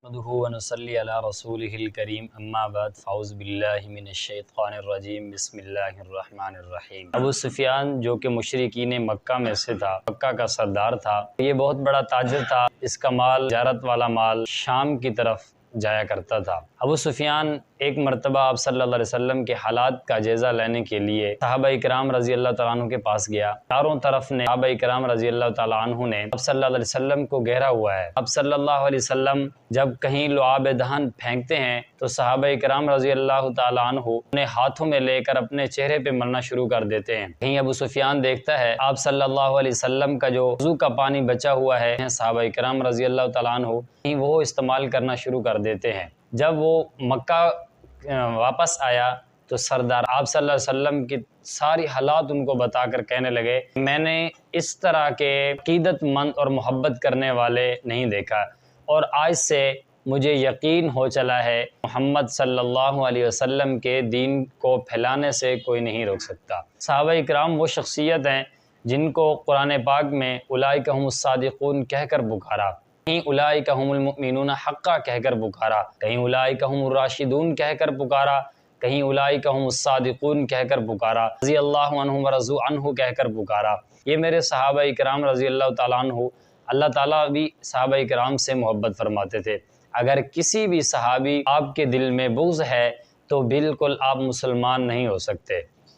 نحمده ونصلي على رسوله الكريم اما بعد فاعوذ باللہ من الشیطان الرجیم بسم اللہ الرحمن الرحیم۔ ابو سفیان جو کہ مشرکین مکہ میں سے تھا، مکہ کا سردار تھا، یہ بہت بڑا تاجر تھا، اس کا مال تجارت والا مال شام کی طرف جایا کرتا تھا۔ ابو سفیان ایک مرتبہ آپ صلی اللہ علیہ وسلم کے حالات کا جائزہ لینے کے لیے صحابہ اکرام رضی اللہ تعالیٰ عنہ کے پاس گیا۔ چاروں طرف نے صحابہ اکرام رضی اللہ تعالیٰ عنہ نے آپ صلی اللہ علیہ وسلم کو گھیرا ہوا ہے۔ آپ صلی اللہ علیہ وسلم جب کہیں لعاب دہن پھینکتے ہیں تو صحابہ اکرام رضی اللہ تعالیٰ عنہ انہیں ہاتھوں میں لے کر اپنے چہرے پہ ملنا شروع کر دیتے ہیں۔ کہیں ابو سفیان دیکھتا ہے آپ صلی اللہ علیہ وسلم کا جو وضو کا پانی بچا ہوا ہے صحابہ اکرام رضی اللہ تعالیٰ عنہ کہیں وہ استعمال کرنا شروع کر دیتے ہیں۔ جب وہ مکہ واپس آیا تو سردار آپ صلی اللہ علیہ وسلم کی ساری حالات ان کو بتا کر کہنے لگے میں نے اس طرح کے عقیدت مند اور محبت کرنے والے نہیں دیکھا، اور آج سے مجھے یقین ہو چلا ہے محمد صلی اللہ علیہ وسلم کے دین کو پھیلانے سے کوئی نہیں روک سکتا۔ صحابہ اکرام وہ شخصیت ہیں جن کو قرآن پاک میں اولئک هم الصادقون کہہ کر پکارا، کہیں اولئک هم المؤمنون حقا کہہ کر پکارا، کہیں اولئک هم الراشدون کہہ کر پکارا، کہیں اولئک هم الصادقون کہہ کر پکارا، رضی اللہ عنہم ورضوا عنہ کہہ کر پکارا۔ یہ میرے صحابہ اکرام رضی اللہ تعالیٰ عنہ، اللہ تعالیٰ بھی صحابہ اکرام سے محبت فرماتے تھے۔ اگر کسی بھی صحابی آپ کے دل میں بغض ہے تو بالکل آپ مسلمان نہیں ہو سکتے۔